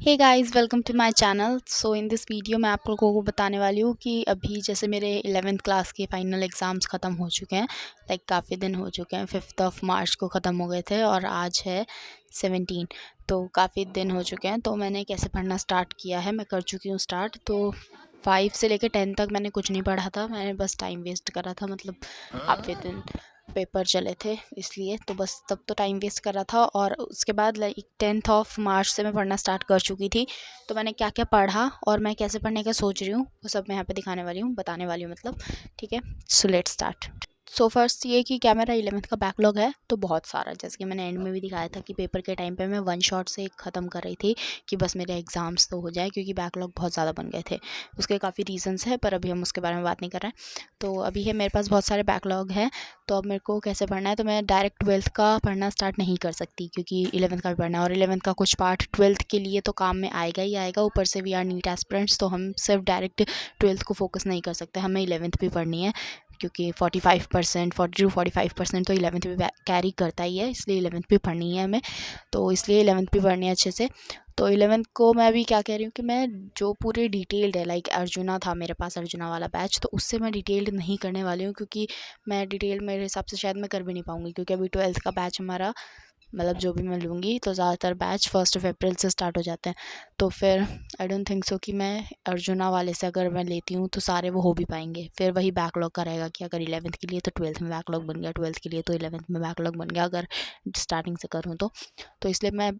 Hey guys, welcome to my channel. So in this video मैं आप लोगों को बताने वाली हूँ कि अभी जैसे मेरे 11th क्लास के फाइनल एग्ज़ाम्स ख़त्म हो चुके हैं। लाइक काफ़ी दिन हो चुके हैं, 5th ऑफ मार्च को ख़त्म हो गए थे और आज है 17। तो काफ़ी दिन हो चुके हैं। तो मैंने कैसे पढ़ना स्टार्ट किया है, मैं कर चुकी हूँ स्टार्ट। तो 5 से लेकर 10 तक मैंने कुछ नहीं पढ़ा था, मैंने बस टाइम वेस्ट करा था। मतलब काफ़ी दिन पेपर चले थे इसलिए, तो बस तब तो टाइम वेस्ट कर रहा था। और उसके बाद लाइक 10th ऑफ मार्च से मैं पढ़ना स्टार्ट कर चुकी थी। तो मैंने क्या क्या पढ़ा और मैं कैसे पढ़ने का सोच रही हूँ वो सब मैं यहाँ पे दिखाने वाली हूँ, बताने वाली हूँ मतलब। ठीक है, so let's start. So first ये कि क्या मेरा 11th का बैकलॉग है, तो बहुत सारा, जैसे कि मैंने एंड में भी दिखाया था कि पेपर के टाइम पे मैं वन शॉट से ख़त्म कर रही थी कि बस मेरे एग्ज़ाम्स तो हो जाए, क्योंकि बैकलॉग बहुत ज़्यादा बन गए थे। उसके काफ़ी रीजंस है, पर अभी हम उसके बारे में बात नहीं कर रहे हैं। तो अभी है मेरे पास बहुत सारे बैकलॉग हैं। तो अब मेरे को कैसे पढ़ना है, तो मैं डायरेक्ट 12th का पढ़ना स्टार्ट नहीं कर सकती, क्योंकि 11th का भी पढ़ना है और 11th का कुछ पार्ट 12th के लिए तो काम में आएगा ही आएगा। ऊपर से वी आर नीट एस्पिरेंट्स, तो हम सिर्फ डायरेक्ट 12th को फोकस नहीं कर सकते, हमें 11th भी पढ़नी है, क्योंकि 45% 40 to 45% तो 11th भी कैरी करता ही है, इसलिए 11th भी पढ़नी है हमें। तो इसलिए 11th भी पढ़नी है अच्छे से। तो 11th को मैं अभी क्या कह रही हूँ कि मैं जो पूरे डिटेल्ड है, लाइक अर्जुना था मेरे पास, अर्जुना वाला बैच, तो उससे मैं डिटेल्ड नहीं करने वाली हूँ, क्योंकि मैं डिटेल मेरे हिसाब से शायद मैं कर भी नहीं पाऊँगी, क्योंकि अभी 12th का बैच हमारा, मतलब जो भी मैं लूँगी, तो ज़्यादातर बैच 1 अप्रैल से स्टार्ट हो जाते हैं। तो फिर आई डोंट थिंक सो कि मैं अर्जुना वाले से अगर मैं लेती हूँ तो सारे वो हो भी पाएंगे। फिर वही बैकलॉग का रहेगा कि अगर 11th के लिए तो 12th में बैकलॉग बन गया, 12th के लिए तो 11th में बैकलॉग बन गया, अगर स्टार्टिंग से करूँ तो इसलिए मैं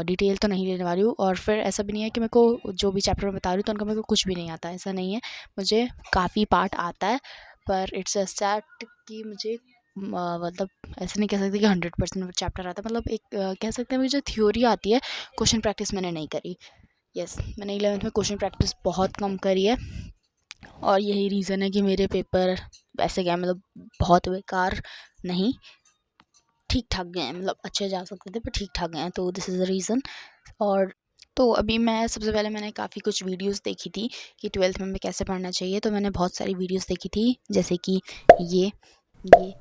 डिटेल तो नहीं लेने वाली हूँ। और फिर ऐसा भी नहीं है कि मेरे को जो भी चैप्टर मैं बता रही हूँ तो उनका मेरे को कुछ भी नहीं आता, ऐसा नहीं है। मुझे काफ़ी पार्ट आता है, पर इट्स जस्ट दैट कि मुझे मतलब ऐसे नहीं कह सकते कि 100% चैप्टर आता है। मतलब एक कह सकते हैं मुझे थ्योरी आती है, क्वेश्चन प्रैक्टिस मैंने नहीं करी। यस, मैंने 11th में क्वेश्चन प्रैक्टिस बहुत कम करी है, और यही रीज़न है कि मेरे पेपर वैसे क्या, मतलब बहुत बेकार नहीं, ठीक ठाक गए हैं, मतलब अच्छे जा सकते थे पर ठीक ठाक गए हैं, तो दिस इज़ द रीज़न। और तो अभी मैं सबसे पहले मैंने काफ़ी कुछ वीडियोस देखी थी कि 12th में हमें कैसे पढ़ना चाहिए। तो मैंने बहुत सारी वीडियोस देखी थी, जैसे कि ये ये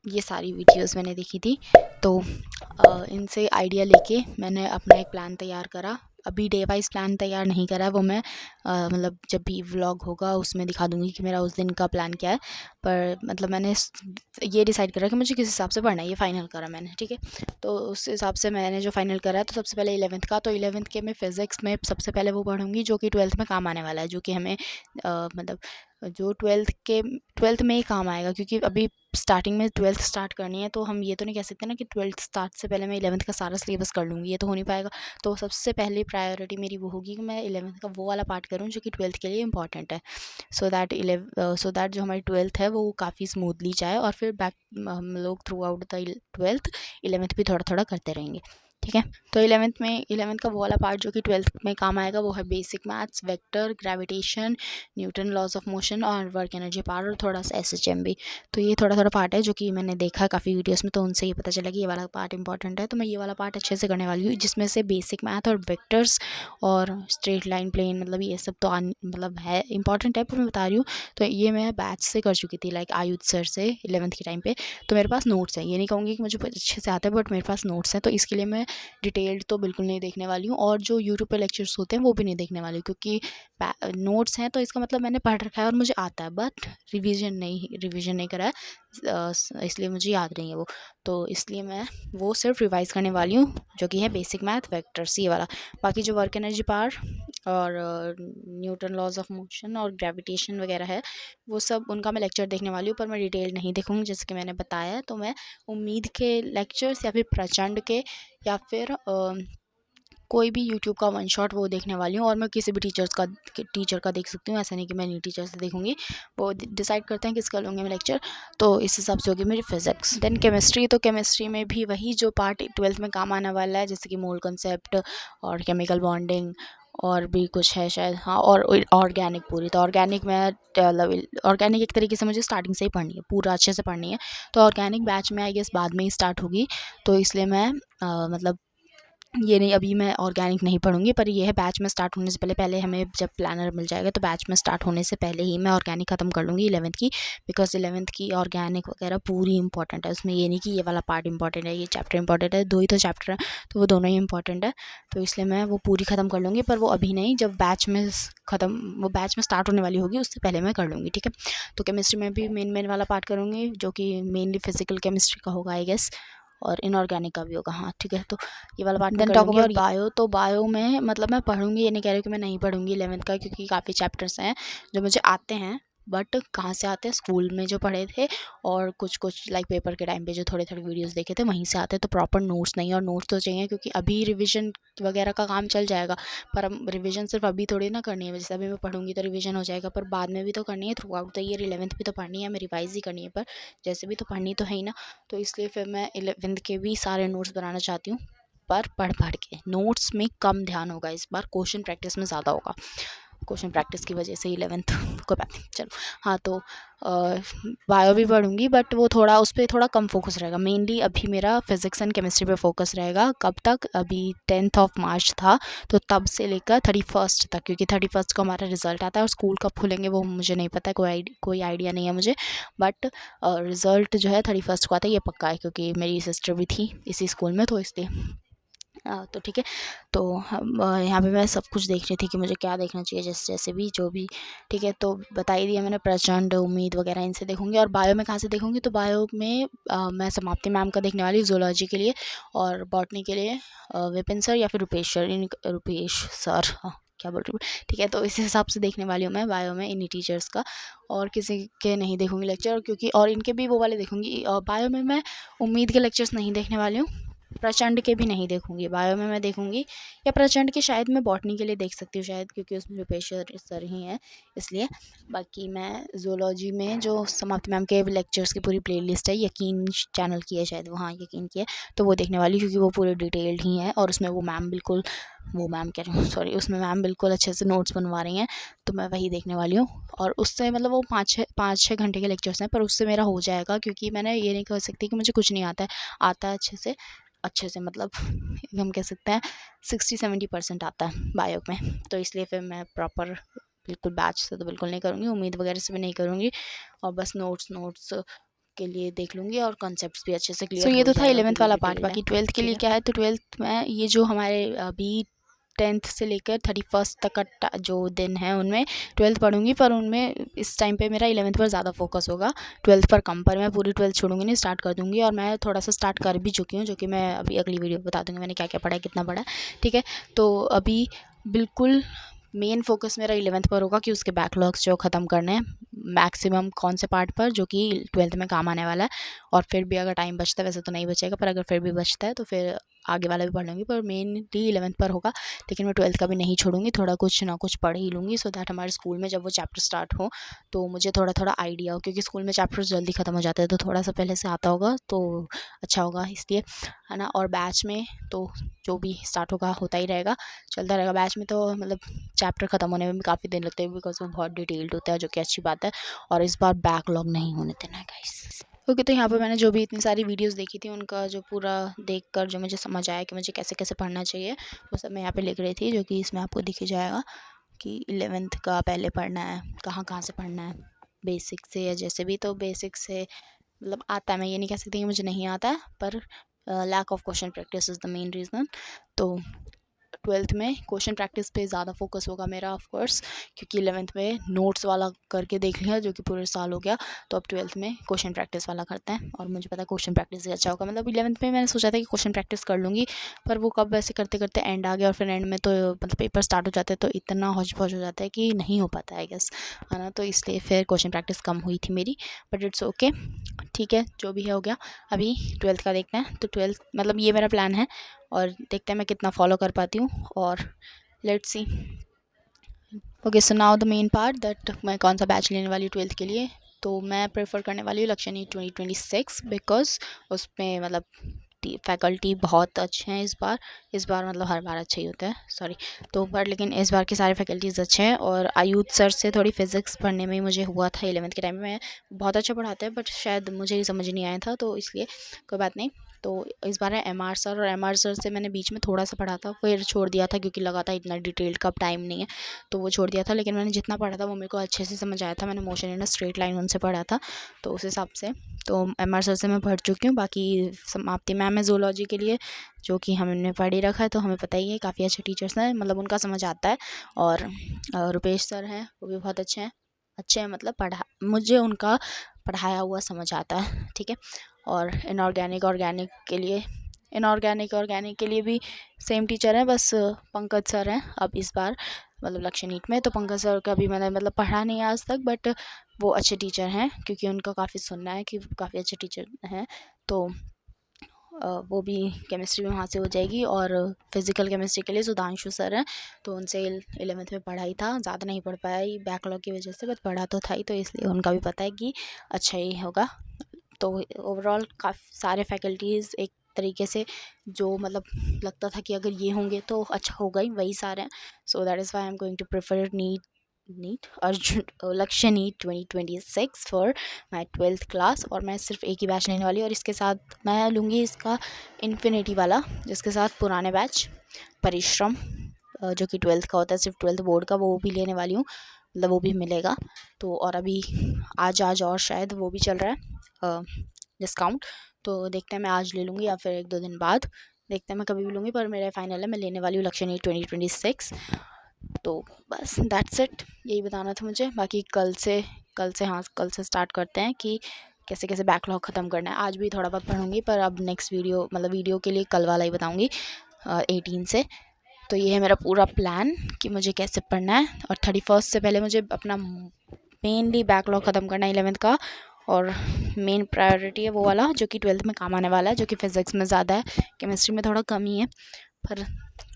ये सारी वीडियोस मैंने देखी थी। तो इनसे आइडिया लेके मैंने अपना एक प्लान तैयार करा। अभी डे वाइज प्लान तैयार नहीं करा है, वो मैं मतलब जब भी व्लॉग होगा उसमें दिखा दूँगी कि मेरा उस दिन का प्लान क्या है। पर मतलब मैंने ये डिसाइड करा कि मुझे किस हिसाब से पढ़ना है, ये फाइनल करा मैंने, ठीक है। तो उस हिसाब से मैंने जो फाइनल करा है, तो सबसे पहले 11th का, तो 11th के मैं फ़िज़िक्स में सबसे पहले वो पढ़ूँगी जो कि 12th में काम आने वाला है, जो कि हमें मतलब जो 12th में ही काम आएगा, क्योंकि अभी स्टार्टिंग में 12th स्टार्ट करनी है, तो हम ये तो नहीं कह सकते ना कि 12th स्टार्ट से पहले मैं 11th का सारा सिलेबस कर लूँगी, ये तो हो नहीं पाएगा। तो सबसे पहली प्रायोरिटी मेरी वो होगी कि मैं 11th का वो वाला पार्ट करूँ जो कि 12th के लिए इंपॉर्टेंट है, सो दैट जो हमारी 12th है वो काफ़ी स्मूथली जाए, और फिर बैक हम लोग through out the 12th 11th भी थोड़ा थोड़ा करते रहेंगे, ठीक है। तो 11th का वो वाला पार्ट जो कि 12th में काम आएगा, वो है basic maths, vector, gravitation, Newton laws of motion और वर्क एनर्जी पावर, और थोड़ा सा SHM भी। तो ये थोड़ा थोड़ा पार्ट है जो कि मैंने देखा है काफ़ी वीडियोस में, तो उनसे ये पता चला कि ये वाला पार्ट इंपॉर्टेंट है। तो मैं ये वाला पार्ट अच्छे से करने वाली हूँ, जिसमें से बेसिक मैथ और वेक्टर्स और स्ट्रेट लाइन, प्लेन, मतलब ये सब तो मतलब है इंपॉर्टेंट है, पर मैं बता रही हूँ। तो ये मैं बैच से कर चुकी थी, लाइक आयुध सर से 11th के टाइम पे। तो मेरे पास नोट्स हैं, ये नहीं कहूँगी कि मुझे अच्छे से आता है, बट मेरे पास नोट्स हैं, तो इसके लिए मैं डिटेल्ड तो बिल्कुल नहीं देखने वाली हूँ, और जो यूट्यूब पे लेक्चर्स होते हैं वो भी नहीं देखने वाली हूँ, क्योंकि नोट्स हैं तो इसका मतलब मैंने पढ़ रखा है और मुझे आता है, बट रिवीजन नहीं करा है, इसलिए मुझे याद नहीं है वो। तो इसलिए मैं वो सिर्फ रिवाइज़ करने वाली हूँ, जो कि है बेसिक मैथ, वेक्टर्स, ये वाला। बाकी जो वर्क एनर्जी पावर और न्यूटन लॉज ऑफ मोशन और ग्रेविटेशन वगैरह है, वो सब उनका मैं लेक्चर देखने वाली हूँ, पर मैं डिटेल नहीं देखूँगी, जैसे कि मैंने बताया है। तो मैं उम्मीद के लेक्चर्स या फिर प्रचंड के, या फिर कोई भी यूट्यूब का वन शॉट वो देखने वाली हूँ, और मैं किसी भी टीचर का देख सकती हूँ, ऐसा नहीं कि मैं न्यू टीचर से देखूँगी। वो डिसाइड करते हैं किसका लूँगी मैं लेक्चर, तो इस हिसाब से होगी मेरी फिज़िक्स। देन केमिस्ट्री, तो केमिस्ट्री में भी वही जो पार्ट 12th में काम आने वाला है, जैसे कि मोल कंसेप्ट और केमिकल बॉन्डिंग, और भी कुछ है शायद, हाँ, और ऑर्गेनिक पूरी। तो ऑर्गेनिक में मतलब ऑर्गेनिक एक तरीके से मुझे स्टार्टिंग से ही पढ़नी है, पूरा अच्छे से पढ़नी है। तो ऑर्गेनिक बैच में आई गेस बाद में ही स्टार्ट होगी, तो इसलिए मैं मतलब ये नहीं अभी मैं ऑर्गेनिक नहीं पढ़ूंगी, पर ये है बैच में स्टार्ट होने से पहले पहले हमें जब प्लानर मिल जाएगा तो बैच में स्टार्ट होने से पहले ही मैं ऑर्गेनिक ख़त्म कर लूँगी 11th की, बिकॉज 11th की ऑर्गेनिक वगैरह पूरी इंपॉर्टेंट है। उसमें ये नहीं कि ये वाला पार्ट इंपॉर्टेंट है, ये चैप्टर इंपॉर्टेंट है, 2 ही तो चैप्टर है तो वो दोनों ही इंपॉर्टेंट है। तो इसलिए मैं वो पूरी ख़त्म कर लूँगी, पर वो अभी नहीं, जब बैच में ख़त्म वो बैच में स्टार्ट होने वाली होगी उससे पहले मैं कर लूँगी, ठीक है। तो केमिस्ट्री में भी मेन वाला पार्ट करूँगी, जो कि मेनली फिजिकल केमिस्ट्री का होगा आई गेस, और इनऑर्गेनिक का भी होगा, हाँ ठीक है। तो ये वाला पार्ट मैं कर लूँगी। और बायो, तो बायो में मतलब मैं पढ़ूँगी, ये नहीं कह रही कि मैं नहीं पढ़ूँगी 11th का, क्योंकि काफ़ी चैप्टर्स हैं जो मुझे आते हैं, बट कहाँ से आते हैं, स्कूल में जो पढ़े थे और कुछ लाइक पेपर के टाइम पे जो थोड़े थोड़े वीडियोस देखे थे वहीं से आते हैं। तो प्रॉपर नोट्स नहीं, और नोट्स तो चाहिए क्योंकि अभी रिविजन वगैरह का काम चल जाएगा, पर अब रिविजन सिर्फ अभी थोड़ी ना करनी है, जैसे अभी मैं पढ़ूंगी तो रिविजन हो जाएगा, पर बाद में भी तो करनी है, through out the year 11th भी तो पढ़नी है, हमें रिवाइज ही करनी है, पर जैसे भी तो पढ़नी तो है ही ना। तो इसलिए फिर मैं 11th के भी सारे नोट्स बनाना चाहती हूँ, पर पढ़ पढ़ के। नोट्स में कम ध्यान होगा इस बार, क्वेश्चन प्रैक्टिस में ज़्यादा होगा, क्वेश्चन प्रैक्टिस की वजह से 11th को बात नहीं, चलो। हाँ तो बायो भी पढ़ूंगी, बट वो थोड़ा उस पर थोड़ा कम फोकस रहेगा, मेनली अभी मेरा फिजिक्स एंड केमिस्ट्री पे फोकस रहेगा। कब तक, अभी 10th ऑफ मार्च था तो तब से लेकर 31st तक, क्योंकि 31st को हमारा रिजल्ट आता है, और स्कूल कब खुलेंगे वो मुझे नहीं पता है, कोई आइडिया नहीं है मुझे, बट रिज़ल्ट जो है 31st को आता है, ये पक्का है, क्योंकि मेरी सिस्टर भी थी इसी स्कूल में, तो इसलिए तो ठीक है। तो हम यहाँ पे मैं सब कुछ देख रही थी कि मुझे क्या देखना चाहिए, जैसे जैसे भी जो भी, ठीक है। तो बता ही दिया मैंने, प्रचंड, उम्मीद वगैरह इनसे देखूंगी। और बायो में कहाँ से देखूंगी, तो बायो में मैं समाप्ति मैम का देखने वाली हूँ जूलॉजी के लिए, और बॉटनी के लिए विपिन सर या फिर रुपेश सर, रुपेश सर, हाँ क्या बोल रही हूँ, ठीक है। तो इस हिसाब से देखने वाली हूँ मैं बायो में इन्हीं टीचर्स का, और किसी के नहीं देखूंगी लेक्चर, क्योंकि और इनके भी वो वाले देखूंगी। बायो में मैं उम्मीद के लेक्चर्स नहीं देखने वाली हूँ, प्रचंड के भी नहीं देखूंगी, बायो में मैं देखूंगी, या प्रचंड के शायद मैं बॉटनी के लिए देख सकती हूँ शायद, क्योंकि उसमें रुपेश सर ही हैं इसलिए। बाकी मैं जूलॉजी में जो समाप्ति मैम के लेक्चर्स की पूरी प्लेलिस्ट है, यकीन चैनल की है शायद वो, हाँ यकीन की है, तो वो देखने वाली, क्योंकि वो पूरे डिटेल्ड ही है, और उसमें वो मैम बिल्कुल, वो मैम कह रही हूँ सॉरी, उसमें मैम बिल्कुल अच्छे से नोट्स बनवा रही हैं, तो मैं वही देखने वाली हूँ। और उससे मतलब वो 5-6 घंटे के लेक्चर्स हैं, पर उससे मेरा हो जाएगा, क्योंकि मैंने ये नहीं कह सकती कि मुझे कुछ नहीं आता है, आता है अच्छे से मतलब हम कह सकते हैं 60-70% आता है बायो में। तो इसलिए फिर मैं प्रॉपर बिल्कुल बैच से तो बिल्कुल नहीं करूँगी, उम्मीद वगैरह से भी नहीं करूँगी, और बस नोट्स के लिए देख लूँगी, और कॉन्सेप्ट्स भी अच्छे से क्लियर हो ये तो था जाएगा 11th क्योंकि वाला वो पार्ट। डिटेल्ड है, बाकी 12th के ठीक लिए है। क्या है, तो 12th में ये जो हमारे अभी 10th से लेकर 31st तक का जो दिन है उनमें 12th पढ़ूंगी, पर उनमें इस टाइम पे मेरा 11th पर ज़्यादा फोकस होगा, 12th पर कम, पर मैं पूरी 12th छोड़ूंगी नहीं, स्टार्ट कर दूंगी। और मैं थोड़ा सा स्टार्ट कर भी चुकी हूँ, जो कि मैं अभी अगली वीडियो में बता दूंगी मैंने क्या क्या पढ़ा है, कितना पढ़ा है, ठीक है। तो अभी बिल्कुल मेन फोकस मेरा 11th पर होगा कि उसके बैकलॉग्स जो ख़त्म करने हैं मैक्सिमम कौन से पार्ट पर, जो कि 12th में काम आने वाला है। और फिर भी अगर टाइम बचता है, वैसे तो नहीं बचेगा, पर अगर फिर भी बचता है तो फिर आगे वाला भी पढ़ लूँगी, पर मेनली 11th पर होगा। लेकिन मैं 12th का भी नहीं छोड़ूंगी, थोड़ा कुछ ना कुछ पढ़ ही लूँगी, सो दैट हमारे स्कूल में जब वो चैप्टर स्टार्ट हो तो मुझे थोड़ा थोड़ा आइडिया हो, क्योंकि स्कूल में चैप्टर्स जल्दी ख़त्म हो जाते हैं, तो थोड़ा सा पहले से आता होगा तो अच्छा होगा, इसलिए है ना। और बैच में तो जो भी स्टार्ट होगा होता ही रहेगा, चलता रहेगा। बैच में तो मतलब चैप्टर ख़त्म होने में भी काफ़ी दिन लगते हैं, बिकॉज वो बहुत डिटेल्ड होता है, जो कि अच्छी बात है। और इस बार बैकलॉग नहीं होने देना है गाइस। ओके, तो यहाँ पर मैंने जो भी इतनी सारी वीडियोस देखी थी उनका जो पूरा देखकर जो मुझे समझ आया कि मुझे कैसे कैसे पढ़ना चाहिए, वो सब मैं यहाँ पे लिख रही थी, जो कि इसमें आपको दिख ही जाएगा कि 11th का पहले पढ़ना है, कहाँ कहाँ से पढ़ना है, बेसिक से या जैसे भी। तो बेसिक से मतलब आता है, मैं ये नहीं कह सकती कि मुझे नहीं आता है, पर lack of question practice is the main reason. तो 12th में क्वेश्चन प्रैक्टिस पे ज़्यादा फोकस होगा मेरा ऑफ कोर्स, क्योंकि 11th में नोट्स वाला करके देख लिया जो कि पूरे साल हो गया, तो अब 12th में क्वेश्चन प्रैक्टिस वाला करते हैं। और मुझे पता है क्वेश्चन प्रैक्टिस से अच्छा होगा, मतलब 11th में मैंने सोचा था कि क्वेश्चन प्रैक्टिस कर लूँगी, पर वो कब वैसे करते करते एंड आ गया, और फिर एंड में तो मतलब पेपर स्टार्ट हो जाते हैं तो इतना हौच पौच हो जाता है कि नहीं हो पाता है गेस, है ना। तो इसलिए फिर क्वेश्चन प्रैक्टिस कम हुई थी मेरी, बट इट्स ओके, ठीक है, जो भी है हो गया। अभी 12th का देखते हैं, तो 12th मतलब ये मेरा प्लान है, और देखते हैं मैं कितना फॉलो कर पाती हूँ, और let's see. Okay, so now the main part that मैं कौन सा बैच लेने वाली हूँ 12th के लिए। तो मैं प्रेफर करने वाली हूँ लक्ष्यनी 2026, बिकॉज उसमें मतलब फैकल्टी बहुत अच्छे हैं इस बार मतलब हर बार अच्छे ही होते हैं, सॉरी। तो पर लेकिन इस बार के सारे फैकल्टीज़ अच्छे हैं, और आयुध सर से थोड़ी फिज़िक्स पढ़ने में मुझे हुआ था 11th के टाइम में, बहुत अच्छा पढ़ाते हैं, बट शायद मुझे ही समझ नहीं आया था, तो इसलिए कोई बात नहीं। तो इस बार है एमआर सर, और एमआर सर से मैंने बीच में थोड़ा सा पढ़ा था, फिर छोड़ दिया था क्योंकि लगा था इतना डिटेल्ड का अब टाइम नहीं है, तो वो छोड़ दिया था। लेकिन मैंने जितना पढ़ा था वो मेरे को अच्छे से समझ आया था। मैंने motion in a straight line उनसे पढ़ा था, तो उस हिसाब से तो एमआर सर से मैं पढ़ चुकी हूँ। बाकी समाप्ति मैम है ज़ूलॉजी के लिए, जो कि हमने पढ़ ही रखा है, तो हमें पता ही है, काफ़ी अच्छे टीचर्स हैं, मतलब उनका समझ आता है। और रुपेश सर हैं, वो भी बहुत अच्छे हैं, मतलब मुझे उनका पढ़ाया हुआ समझ आता है, ठीक है। और इनऑर्गेनिक ऑर्गेनिक के लिए भी सेम टीचर हैं, बस पंकज सर हैं अब इस बार, मतलब लक्ष्य नीट में। तो पंकज सर का भी मैंने मतलब पढ़ा नहीं आज तक, बट वो अच्छे टीचर हैं, क्योंकि उनका काफ़ी सुनना है कि काफ़ी अच्छे टीचर हैं। तो वो भी केमिस्ट्री में वहाँ से हो जाएगी। और फिज़िकल केमिस्ट्री के लिए सुधांशु सर हैं, तो उनसे 11th में पढ़ा ही था, ज़्यादा नहीं पढ़ पाया बैकलॉग की वजह से, बट पढ़ा तो था ही, तो इसलिए उनका भी पता है कि अच्छा ही होगा। तो ओवरऑल काफ़ी सारे फैकल्टीज़ एक तरीके से जो मतलब लगता था कि अगर ये होंगे तो अच्छा होगा ही, वही सारे हैं। So that is why I am going to prefer NEET Arjun Lakshya NEET 2026 for my 12th class. और मैं सिर्फ एक ही बैच लेने वाली हूँ, और इसके साथ मैं लूँगी इसका इन्फिनिटी वाला, जिसके साथ पुराने बैच परिश्रम जो कि 12th का होता है, सिर्फ 12th बोर्ड का, वो भी लेने वाली हूँ, मतलब वो भी मिलेगा। तो और अभी आज और शायद वो भी चल रहा है डिस्काउंट, तो देखते हैं, मैं आज ले लूँगी या फिर 1-2 दिन बाद, देखते हैं, मैं कभी भी लूँगी, पर मेरा फाइनल है, मैं लेने वाली हूँ लक्ष्य नीट 2026। तो बस दैट्स इट, यही बताना था मुझे। बाकी कल से कल से स्टार्ट करते हैं कि कैसे कैसे बैकलॉग ख़त्म करना है। आज भी थोड़ा बहुत पढ़ूंगी, पर अब नेक्स्ट वीडियो मतलब वीडियो के लिए कल वाला ही बताऊंगी 18 से। तो ये है मेरा पूरा प्लान कि मुझे कैसे पढ़ना है, और 31st से पहले मुझे अपना मेनली बैकलॉग ख़त्म करना है 11th का, और मेन प्रायोरिटी है वो वाला जो कि 12th में काम आने वाला है, जो कि फ़िज़िक्स में ज़्यादा है, केमिस्ट्री में थोड़ा कम ही है, पर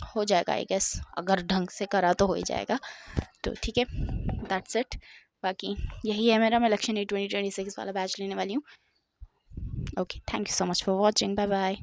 हो जाएगा आई गेस, अगर ढंग से करा तो हो ही जाएगा। तो ठीक है, दैट्स इट। बाकी यही है मेरा, मैं लक्ष्य नीट 2026 वाला बैच लेने वाली हूँ। Okay, thank you so much for watching, bye bye.